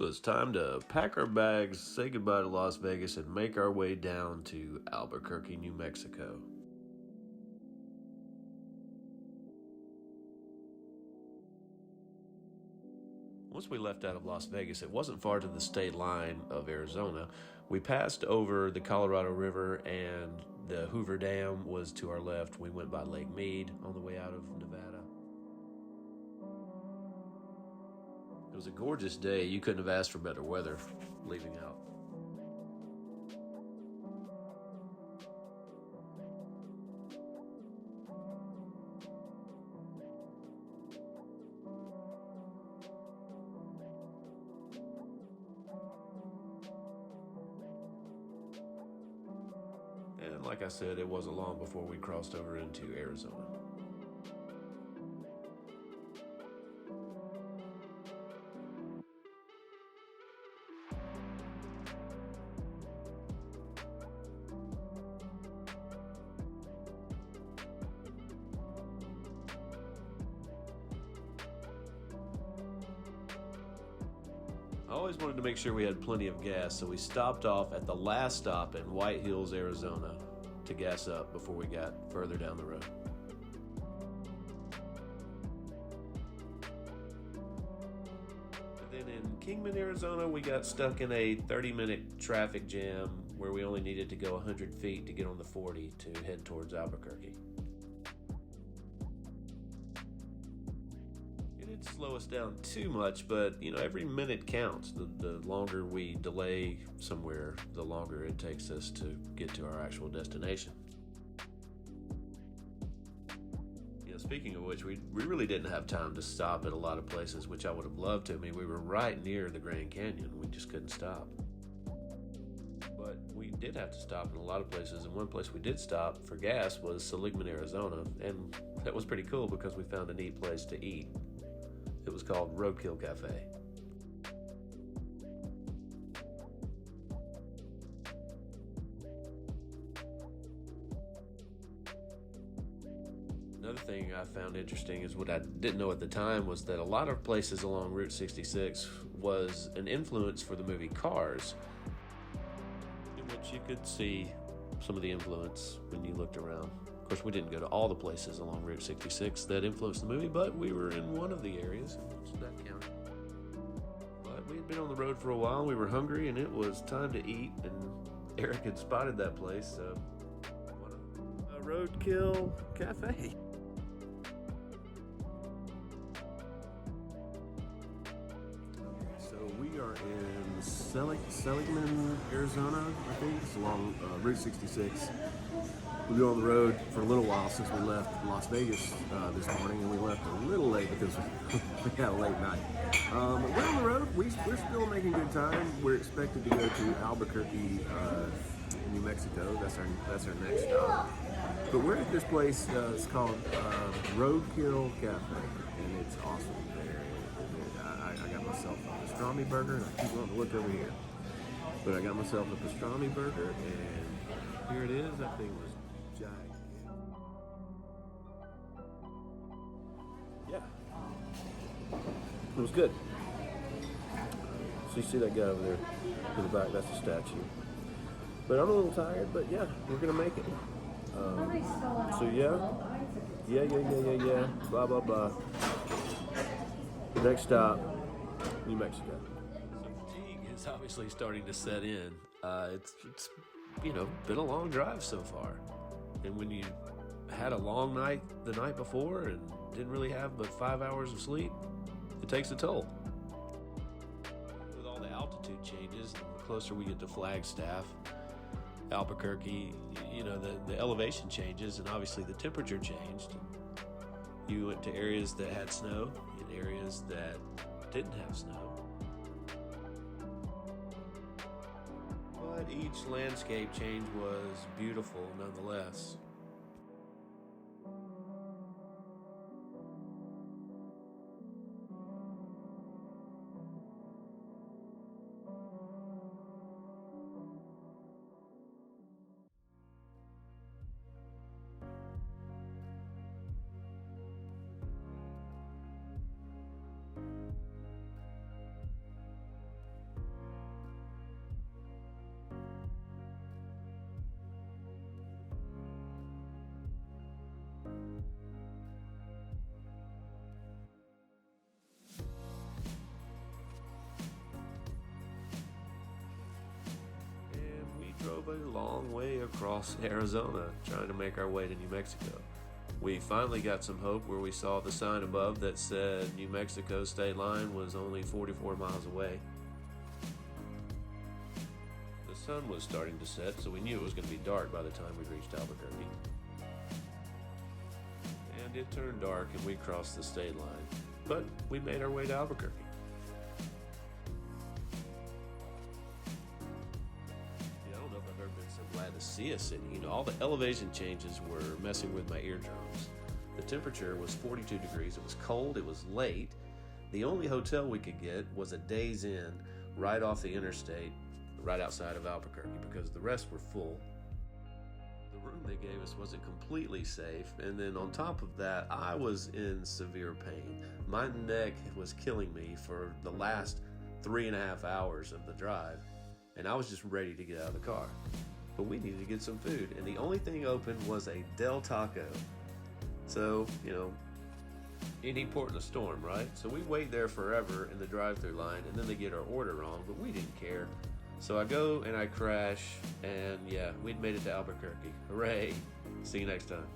was time to pack our bags, say goodbye to Las Vegas, and make our way down to Albuquerque, New Mexico. Once we left out of Las Vegas, it wasn't far to the state line of Arizona. We passed over the Colorado River, and the Hoover Dam was to our left. We went by Lake Mead on the way out of Nevada. It was a gorgeous day. You couldn't have asked for better weather leaving out. And like I said, it wasn't long before we crossed over into Arizona. I always wanted to make sure we had plenty of gas, so we stopped off at the last stop in White Hills, Arizona to gas up before we got further down the road. And then in Kingman, Arizona, we got stuck in a 30-minute traffic jam where we only needed to go 100 feet to get on the 40 to head towards Albuquerque. It didn't slow us down too much, but every minute counts. The longer we delay somewhere, the longer it takes us to get to our actual destination. Speaking of which, we really didn't have time to stop at a lot of places, which I would have loved to. I mean, we were right near the Grand Canyon. We just couldn't stop. But we did have to stop in a lot of places, and one place we did stop for gas was Seligman, Arizona, and that was pretty cool because we found a neat place to eat. It was called Roadkill Cafe. Another thing I found interesting is what I didn't know at the time was that a lot of places along Route 66 was an influence for the movie Cars, in which you could see some of the influence when you looked around. Of course, we didn't go to all the places along Route 66 that influenced the movie, but we were in one of the areas in which that counted. But we had been on the road for a while, we were hungry, and it was time to eat, and Eric had spotted that place, so Roadkill Cafe. So we are in Seligman, Arizona, I think. It's along Route 66. We've been on the road for a little while since we left Las Vegas this morning, and we left a little late because we had a late night. We're on the road. We're still making good time. We're expected to go to Albuquerque, New Mexico. That's our next stop. But we're at this place. It's called Roadkill Cafe, and it's awesome. I got myself a pastrami burger, and I keep wanting to look over here. But I got myself a pastrami burger, and here it is. That thing was gigantic. Yeah. It was good. So you see that guy over there in the back? That's a statue. But I'm a little tired, but yeah, we're going to make it. So yeah. Blah, blah, blah. Next stop, New Mexico. So fatigue is obviously starting to set in. It's been a long drive so far. And when you had a long night the night before and didn't really have but 5 hours of sleep, it takes a toll. With all the altitude changes, the closer we get to Flagstaff, Albuquerque, the elevation changes, and obviously the temperature changed. You went to areas that had snow and areas that didn't have snow. But each landscape change was beautiful nonetheless. long way across Arizona trying to make our way to New Mexico. We finally got some hope where we saw the sign above that said New Mexico state line was only 44 miles away. The sun was starting to set, so we knew it was going to be dark by the time we reached Albuquerque. And it turned dark and we crossed the state line, but we made our way to Albuquerque. I don't know if I've ever been so glad to see a city. All the elevation changes were messing with my eardrums. The temperature was 42 degrees. It was cold. It was late. The only hotel we could get was a Days Inn right off the interstate, right outside of Albuquerque, because the rest were full. The room they gave us wasn't completely safe, and then on top of that, I was in severe pain. My neck was killing me for the last 3.5 hours of the drive, and I was just ready to get out of the car. But we needed to get some food, and the only thing open was a Del Taco. So, any port in a storm, right? So we wait there forever in the drive-thru line, and then they get our order wrong, but we didn't care. So I go and I crash, and yeah, we'd made it to Albuquerque. Hooray! See you next time.